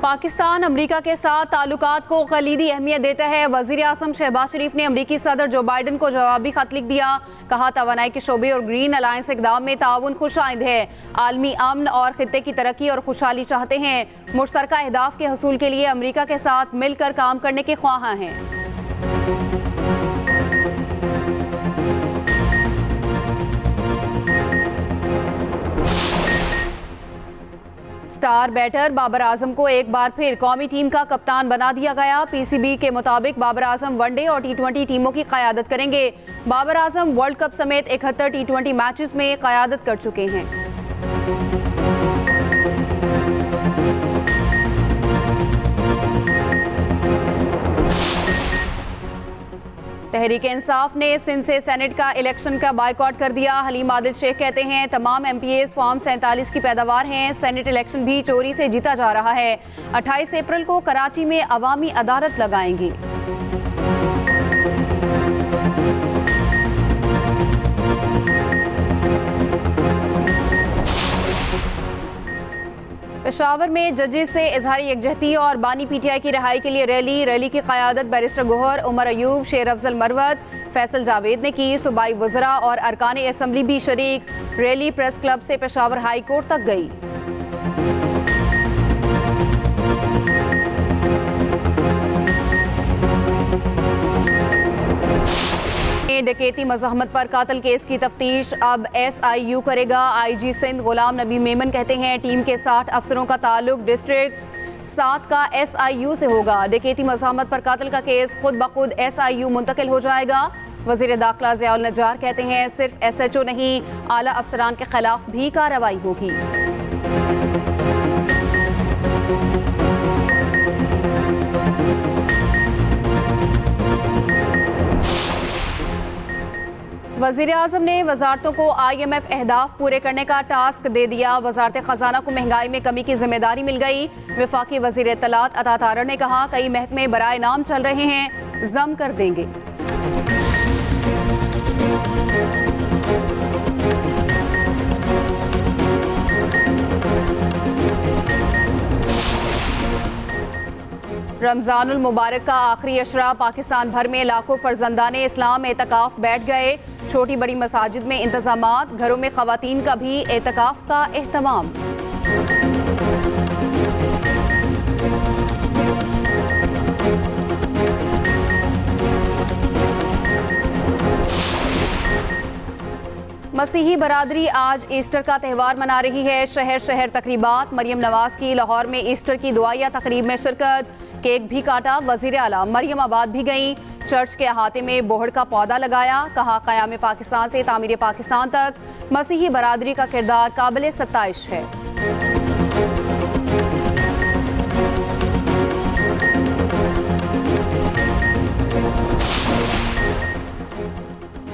पाकिस्तान अमरीका के साथ ताल्लुकात को कलीदी अहमियत देता है। वज़ीर आज़म शहबाज शरीफ ने अमरीकी सदर जो बाइडन को जवाबी खत लिख दिया। कहा, तवानाई के शोबे और ग्रीन अलायंस इक़दाम में ताउन खुशाइंद है। आलमी अमन और खित्ते की तरक्की और खुशहाली चाहते हैं। मुश्तरका अहदाफ के हसूल के लिए अमरीका के साथ मिलकर काम करने के ख्वाहां हैं। स्टार बैटर बाबर आजम को एक बार फिर कौमी टीम का कप्तान बना दिया गया। पीसीबी के मुताबिक बाबर आजम वनडे और टी20 टीमों की क़यादत करेंगे। बाबर आजम वर्ल्ड कप समेत 71 टी20 मैचेस में क़यादत कर चुके हैं। तहरीक इंसाफ ने सिंध से सेनेट का इलेक्शन का बायकॉट कर दिया। हलीम आदिल शेख कहते हैं, तमाम MPAs फॉर्म 47 की पैदावार हैं। सेनेट इलेक्शन भी चोरी से जीता जा रहा है। 28 अप्रैल को कराची में अवामी अदालत लगाएंगी। पेशावर में जजेस से इजहार यकजहती और बानी PTI की रिहाई के लिए रैली की क़यादत बैरिस्टर गोहर, उमर अयूब, शेर अफजल मरवत, फैसल जावेद ने की। सूबाई वज़रा और अरकान असम्बली भी शरीक। रैली प्रेस क्लब से पेशावर हाई कोर्ट तक गई। डकैती मज़ाहमत पर कातल केस की तफ्तीश अब SIU करेगा। IG सिंध गुलाम नबी मेमन कहते हैं, टीम के 60 अफसरों का ताल्लुक डिस्ट्रिक्ट 7 का SIU से होगा। डकैती मज़ाहमत पर कातल का केस खुद ब खुद SIU मुंतकिल हो जाएगा। वज़ीर दाखिला ज़ियाउल नज्जार कहते हैं, सिर्फ SHO नहीं, आला अफसरान के खिलाफ भी कार्रवाई होगी। वज़ीर आज़म ने वज़ारतों को IMF अहदाफ पूरे करने का टास्क दे दिया। वज़ारत ख़जाना को महंगाई में कमी की जिम्मेदारी मिल गई। वफाकी वज़ीर इत्तलात अता तारर ने कहा, कई महकमे बराए नाम चल रहे हैं, जम कर देंगे। रमज़ानुल मुबारक का आखिरी अशरा, पाकिस्तान भर में लाखों फर्जंदाने इस्लाम एतकाफ बैठ गए। छोटी बड़ी मसाजिद में इंतजामात, घरों में ख़वातीन का भी एतकाफ का एहतमाम। मसीही बरादरी आज ईस्टर का त्यौहार मना रही है। शहर शहर तकरीबात। मरियम नवाज की लाहौर में ईस्टर की दुआया तकरीब में शिरकत। केक भी काटा। वज़ीर आला मरियम आबाद भी गईं। चर्च के अहाते में बोहड़ का पौधा लगाया। कहा, क़याम पाकिस्तान से तामीर पाकिस्तान तक मसीही बरादरी का किरदार काबिल सत्ताइश है।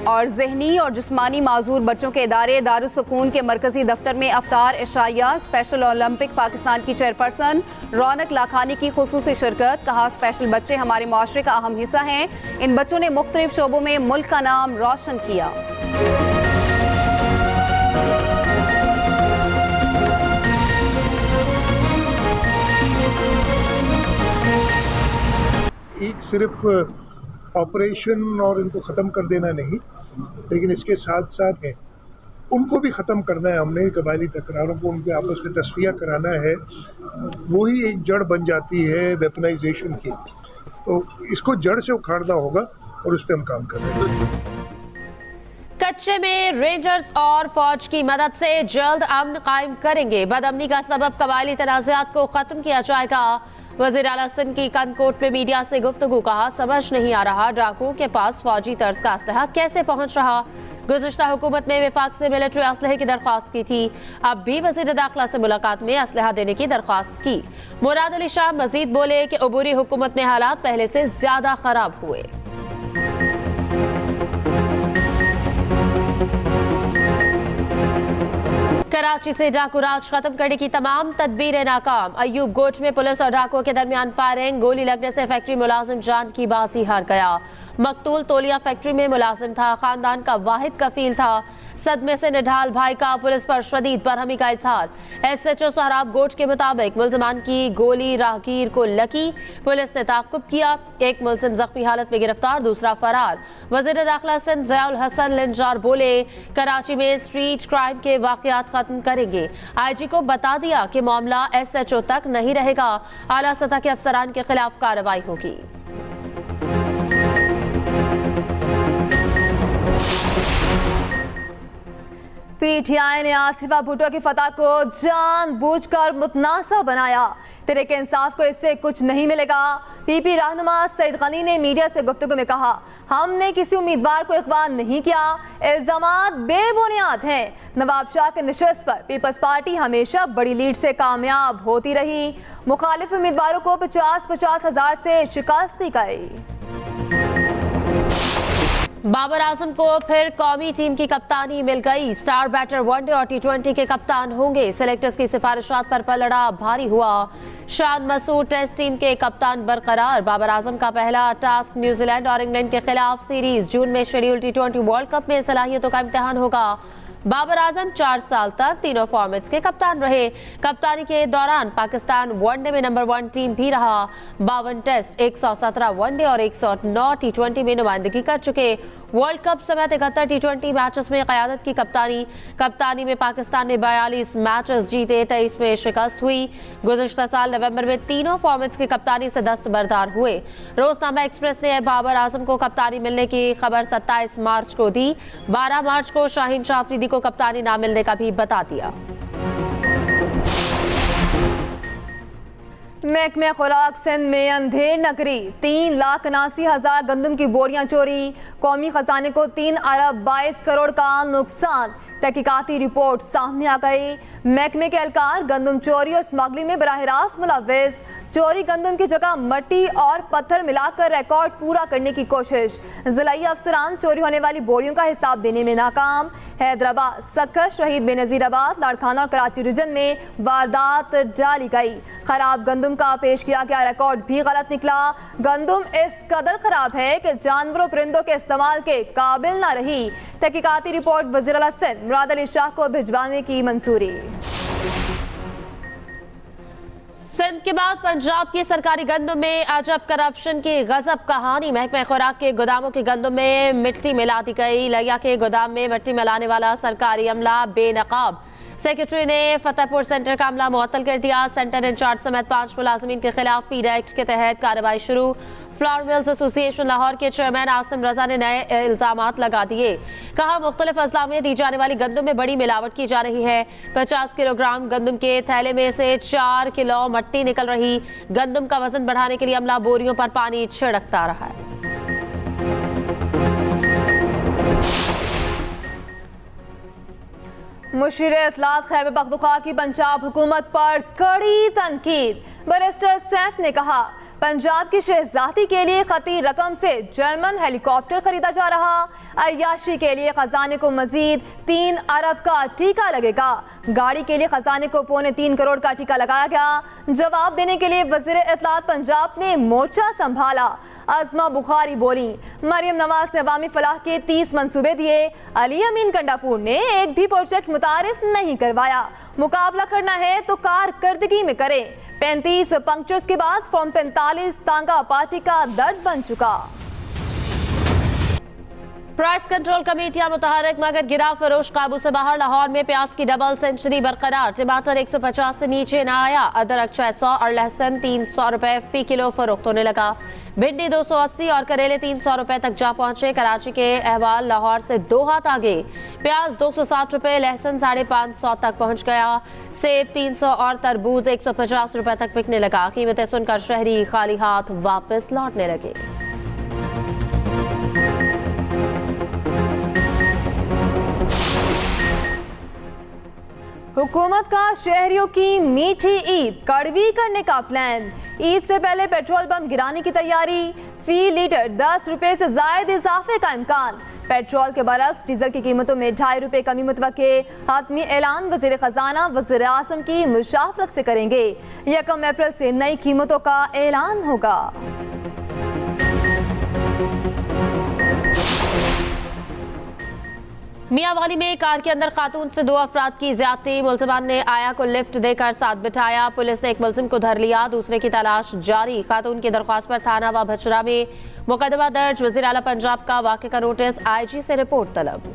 और ज़हनी और जिस्मानी माजूर बच्चों के इदारे दारुस्सूकून के मरकजी दफ्तर में अफ्तार इशाइया। स्पेशल ओलंपिक पाकिस्तान की चेयरपर्सन रौनक लाखानी की खुसूसी शिरकत। कहा, स्पेशल बच्चे हमारे मुआशरे का अहम हिस्सा हैं। इन बच्चों ने मुख्तलिफ शोबों में मुल्क का नाम रोशन किया। एक सिर्फ ऑपरेशन और इनको ख़त्म कर देना नहीं, लेकिन इसके साथ साथ उनको भी ख़त्म करना है। हमने कबायली तकरारों को उनके आपस में तस्फिया कराना है। वही एक जड़ बन जाती है वेपनाइजेशन की। तो इसको जड़ से उखाड़ना होगा और उस पर हम काम कर रहे हैं। कच्चे में रेंजर्स और फौज की मदद से जल्द अमन कायम करेंगे। बदअमनी का सबब कबायली तनाज़ात को ख़त्म किया जाएगा। वज़ीर आला सिंध की कनकोट में मीडिया से गुफ्तगू। कहा, समझ नहीं आ रहा डाकुओं के पास फौजी तर्ज का असलहा कैसे पहुंच रहा। गुज़िश्ता हुकूमत में विफाक से मिलिट्री असलहे की दरख्वास्त की थी। अब भी वज़ीर दाखिला से मुलाकात में असलहा देने की दरख्वास्त की। मुराद अली शाह मजीद बोले कि अबूरी हुकूमत में हालात पहले से ज्यादा खराब हुए। कराची से डाकू राज खत्म करने की तमाम तदबीरें नाकाम। अयूब गोच में पुलिस और डाकुओं के दरमियान फायरिंग, गोली लगने से फैक्ट्री मुलाजिम जान की बाजी हार गया। मकतूल तोलिया फैक्ट्री में मुलाजिम था, खानदान का वाहिद कफील था। सदमे से निढाल भाई का पुलिस पर शदीद बरहमी का इजहार। SHO सोहराब गोच के मुताबिक मुलजमान की गोली राहगीर को लगी, पुलिस ने ताक़ुब किया। एक मुलजिम जख्मी हालत में गिरफ्तार, दूसरा फरार। वज़ीर दाखिला सिंध ज़ियाउल हसन लिंजार बोले, कराची में स्ट्रीट क्राइम के वाक़यात खत्म करेंगे। IG को बता दिया कि मामला SHO तक नहीं रहेगा, आला सतह के अफसरान के खिलाफ कार्रवाई होगी। PTI ने आसिफा भुट्टो की फतह को जानबूझकर मुतनासा बनाया। तहरीक इंसाफ को इससे कुछ नहीं मिलेगा। PP रहनुमा सईद गनी ने मीडिया से गुफ्तगू में कहा, हमने किसी उम्मीदवार को इख्वा नहीं किया, इल्जामात बेबुनियाद हैं। नवाब शाह के नशस्त पर पीपल्स पार्टी हमेशा बड़ी लीड से कामयाब होती रही। मुखालिफ उम्मीदवारों को 50-50 हज़ार से शिकस्त दी गई। बाबर आजम को फिर कौमी टीम की कप्तानी मिल गई। स्टार बैटर वनडे और T20 के कप्तान होंगे। सिलेक्टर्स की सिफारिशात पर पलड़ा भारी हुआ। शान मसूद टेस्ट टीम के कप्तान बरकरार। बाबर आजम का पहला टास्क न्यूजीलैंड और इंग्लैंड के खिलाफ सीरीज। जून में शेड्यूल T20 वर्ल्ड कप में सलाहियतों का इम्तिहान होगा। बाबर आजम 4 साल तक तीनों फॉर्मेट्स के कप्तान रहे। कप्तानी के दौरान पाकिस्तान वनडे में नंबर 1 टीम भी रहा। 52 टेस्ट, 117 वनडे और 109 T20 में नुमाइंदगी कर चुके। वर्ल्ड कप समेत 71 T20 मैचेस में क़यादत की कप्तानी में पाकिस्तान ने 42 मैचेस जीते, 23 में शिकस्त हुई। गुज़िश्ता साल नवंबर में तीनों फॉर्मेट्स की कप्तानी से दस्तबरदार हुए। रोजनामा एक्सप्रेस ने बाबर आजम को कप्तानी मिलने की खबर 27 मार्च को दी। 12 मार्च को शाहीन शाह अफरीदी को कप्तानी ना मिलने का भी बता दिया। महकमे खुराक सिंध में अंधेर नगरी, 3,79,000 गंदम की बोरियां चोरी। कौमी खजाने को 3 अरब 22 करोड़ का नुकसान। तहकीकाती रिपोर्ट सामने आ गई। महकमे के एहलकार गंदम चोरी और स्मगलिंग में बराह रास्त मुलव्विस। चोरी गंदम की जगह मट्टी और पत्थर मिलाकर रिकॉर्ड पूरा करने की कोशिश। जिलाई अफसरान चोरी होने वाली बोरियों का हिसाब देने में नाकाम। हैदराबाद, सक्कर, शहीद बेनजीराबाद, लाड़काना और कराची रीजन में वारदात डाली गई। खराब गंदम का पेश किया गया रिकॉर्ड भी गलत निकला। गंदम इस कदर खराब है कि जानवरों परिंदों के इस्तेमाल के काबिल ना रही। तहकीकाती रिपोर्ट वज़ीर आला सिंध मुराद अली शाह को भिजवाने की मंजूरी। सिंध के बाद पंजाब की सरकारी गंदम में अजब करप्शन की गजब कहानी। महकमे खुराक के गोदामों की गंदम में मिट्टी मिला दी गई। लिया के गोदाम में मिट्टी मिलाने वाला सरकारी अमला बेनकाब। सेक्रेटरी ने फतेहपुर सेंटर का अमला मुअत्तल कर दिया। सेंटर इंचार्ज समेत 5 मुलाजमीन के खिलाफ पीडा एक्ट के तहत कार्रवाई शुरू। फ्लावर मिल्स एसोसिएशन लाहौर के चेयरमैन आसिम रजा ने नए इल्जामात लगा दिए। कहा, मुख्तलिफ अजला में दी जाने वाली गंदम में बड़ी मिलावट की जा रही है। 50 किलोग्राम गंदम के थैले में से 4 किलो मट्टी निकल रही। गंदम का वजन बढ़ाने के लिए अमला बोरियों पर पानी छिड़कता रहा है। मुशीर इत्तलात खैबर पख्तूनख्वा की पंजाब हुकूमत पर कड़ी तनकीद। बैरिस्टर सैफ ने कहा, पंजाब की शहजादी के लिए खती रकम से जर्मन हेलीकॉप्टर खरीदा जा रहा। अय्याशी के लिए खजाने को मजीद 3 अरब का टीका लगेगा। गाड़ी के लिए खजाने को 3.25 करोड़ का टीका लगाया गया। जवाब देने के लिए वजीर इत्तलात पंजाब ने मोर्चा संभाला। अज़मा बुखारी बोली, मरियम नवाज ने अवामी फलाह के 30 मंसूबे दिए। अली अमीन कंडापुर ने एक भी प्रोजेक्ट मुतारिफ नहीं करवाया। मुकाबला करना है तो कारकर्दगी में करें। 35 पंक्चर्स के बाद फॉर्म 45 तांगा पार्टी का दर्द बन चुका। प्राइस कंट्रोल कमेटियां मुतहरक मगर गिरा फरोश काबू से बाहर। लाहौर में प्याज की डबल सेंचुरी बरकरार। टमाटर 150 से नीचे न आया। अदरक 600 और लहसुन 300 रुपए फी किलो फरोख्त होने लगा। भिंडी 280 और करेले 300 रुपए तक जा पहुंचे। कराची के अहवाल लाहौर से 2 हाथ आगे। प्याज 260 रुपए, लहसुन 550 तक पहुंच गया। सेब 300 और तरबूज 150 रुपए तक बिकने लगा। कीमतें सुनकर शहरी खाली हाथ वापस लौटने लगे। हुकूमत का शहरियों की मीठी ईद कड़वी करने का प्लान। ईद से पहले पेट्रोल बम गिराने की तैयारी। फी लीटर 10 रुपए से जायद इजाफे का इम्कान। पेट्रोल के बरक्स डीजल की कीमतों में 2.5 रुपए कमी मुतवक्के। हातमी ऐलान वजीर खजाना वजीर आज़म की मुशावरत से करेंगे। 1 अप्रैल से नई कीमतों का ऐलान होगा। मियांवाली में कार के अंदर खातून से 2 अफराद की ज्यादती। मुलजिमान ने आया को लिफ्ट देकर साथ बिठाया। पुलिस ने एक मुलजिम को धर लिया, दूसरे की तलाश जारी। खातून की दरख्वास्त पर थाना व भचरा में मुकदमा दर्ज। वज़ीर आला पंजाब का वाक़े का नोटिस, IG से रिपोर्ट तलब।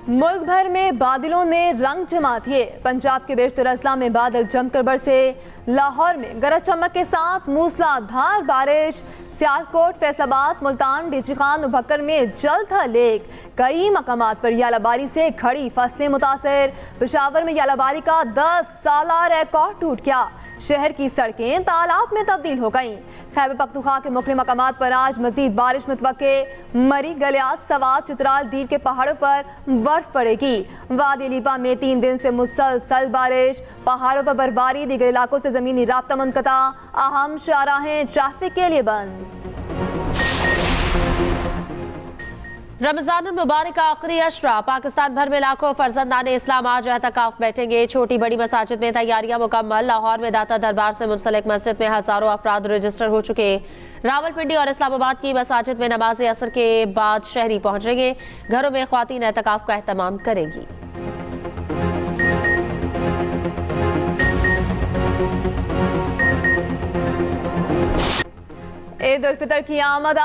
मुल्क भर में बादलों ने रंग जमा दिए। पंजाब के बेशतर अजला में बादल जमकर बरसे। लाहौर में गरज चमक के साथ मूसलाधार बारिश। सियालकोट, फैसलाबाद, मुल्तान, डीजी खान, उभक्कर में जल था लेक। कई मकामात पर यालाबारी से खड़ी फसलें मुतासर। पेशावर में यालाबारी का 10 साला रिकॉर्ड टूट गया। शहर की सड़कें तालाब में तब्दील हो गईं। खैबर पख्तूनख्वा के मुख्तलिफ मकामात पर आज मजीद बारिश मुतवक्के। मरी, गलियात, सवात, चित्राल, दीर के पहाड़ों पर बर्फ पड़ेगी। वादी लीपा में 3 दिन से मुसलसल बारिश। पहाड़ों पर बर्फबारी, दीगर इलाकों से जमीनी राब्ता मुनक़ता। अहम शाहराहें ट्रैफिक के लिए बंद। रमजान मुबारक का आखिरी अशरा। पाकिस्तान भर में लाखों फर्जंदान इस्लाम आज एहतिकाफ बैठेंगे। छोटी बड़ी मसाजिद में तैयारियां मुकम्मल। लाहौर में दाता दरबार से मुंसलिक मस्जिद में हजारों अफराद रजिस्टर हो चुके। रावलपिंडी और इस्लामाबाद की मसाजिद में नमाज असर के बाद शहरी पहुंचेंगे। घरों में ख्वातीन एहतिकाफ का एहतमाम करेंगी। ईद उल फितर की आमद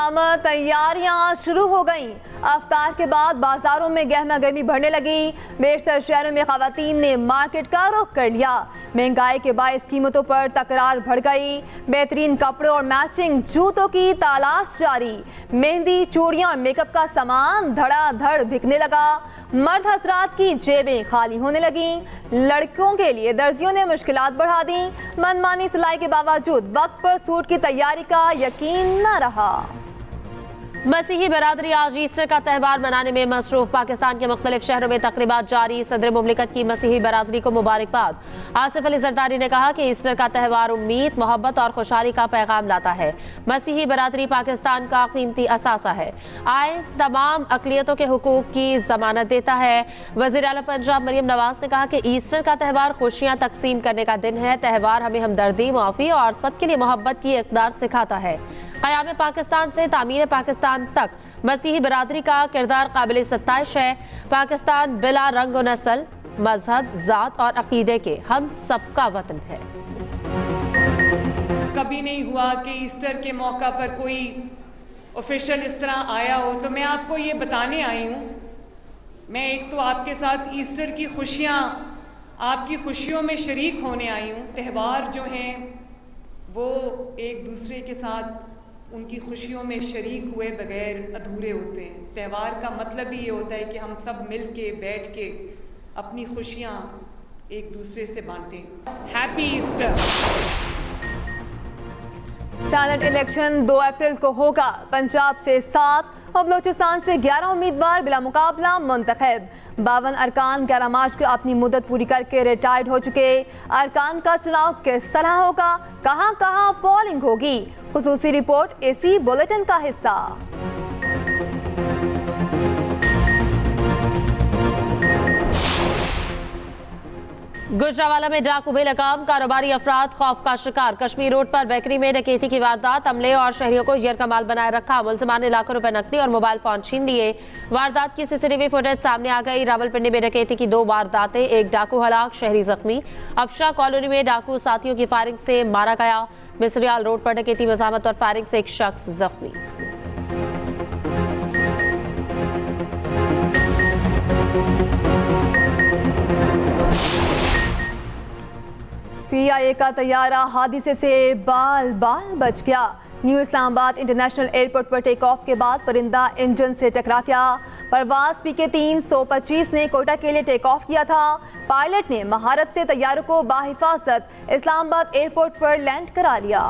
तैयारियां शुरू हो गईं। अफ्तार के बाद बाजारों में गहमा गहमी बढ़ने लगी। बेशतर शहरों में खवातीन ने मार्केट का रुख कर लिया। महंगाई के बायस कीमतों पर तकरार बढ़ गई। बेहतरीन कपड़ों और मैचिंग जूतों की तलाश जारी। मेहंदी, चूड़ियां और मेकअप का सामान धड़ाधड़ बिकने लगा। मर्द हजरात की जेबें खाली होने लगी। लड़कों के लिए दर्जियों ने मुश्किलात बढ़ा दी। मनमानी सिलाई के बावजूद वक्त पर सूट की तैयारी का यकीन न रहा। मसीही बरादरी आज ईस्टर का त्यौहार मनाने में मसरूफ। पाकिस्तान के मुख्तलिफ शहरों में तकरीबात जारी। सदर मुमलिकत की मसीही बरादरी को मुबारकबाद। आसिफ अली जरदारी ने कहा कि ईस्टर का त्यौहार उम्मीद, मोहब्बत और खुशहाली का पैगाम लाता है। मसीही बरादरी पाकिस्तान का कीमती असासा है। आइन तमाम अकलियतों के हुकूक की जमानत देता है। वज़ीर आला पंजाब मरियम नवाज ने कहा कि ईस्टर का त्यौहार खुशियाँ तकसीम करने का दिन है। त्यौहार हमें हमदर्दी, मुआफ़ी और सबके लिए मोहब्बत की इक़दार सिखाता है। क़याम पाकिस्तान से तामीर पाकिस्तान तक मसीही बरादरी का किरदार काबिल सत्ताइश है। पाकिस्तान बिला रंग व नस्ल, मजहब, ज़ात और अकीदे के हम सबका वतन है। कभी नहीं हुआ कि ईस्टर के मौका पर कोई ऑफिशियल इस तरह आया हो, तो मैं आपको ये बताने आई हूँ। मैं एक तो आपके साथ ईस्टर की खुशियाँ, आपकी खुशियों में शरीक होने आई हूँ। त्यौहार जो हैं वो एक दूसरे के साथ उनकी खुशियों में शरीक हुए बगैर अधूरे होते हैं। त्यौहार का मतलब ही ये होता है कि हम सब मिल के बैठ के अपनी खुशियाँ एक दूसरे से बांटें। Happy Easter. सेनेट इलेक्शन 2 अप्रैल को होगा। पंजाब से 7 और बलोचिस्तान से 11 उम्मीदवार बिला मुकाबला मुंतखब। 52 अरकान 11 मार्च को अपनी मुद्दत पूरी करके रिटायर्ड हो चुके। अरकान का चुनाव किस तरह होगा, कहां कहां पोलिंग होगी, खुसूसी रिपोर्ट इसी बुलेटिन का हिस्सा। गुजरावाला में डाकू बेलगाम, कारोबारी अफराद खौफ का शिकार। कश्मीर रोड पर बेकरी में डकैती की वारदात, अमले और शहरियों को जहर का माल बनाए रखा। मुलजिमान ने लाखों रुपए नकदी और मोबाइल फोन छीन लिए। वारदात की सीसीटीवी फुटेज सामने आ गई। रावलपिंडी में डकैती की 2 वारदातें, एक डाकू हलाक, शहरी जख्मी। अफशा कॉलोनी में डाकू साथियों की फायरिंग से मारा गया। मिसरियाल रोड पर डकैती, मजामत और फायरिंग से एक शख्स जख्मी। PIA का तैयारा हादसे से बाल बाल बच गया। न्यू इस्लामाबाद इंटरनेशनल एयरपोर्ट पर टेक ऑफ के बाद परिंदा इंजन से टकरा गया। परवाज PK 325 ने कोटा के लिए टेक ऑफ किया था। पायलट ने महारत से तैयारों को बाहिफाजत इस्लामाबाद एयरपोर्ट पर लैंड करा लिया।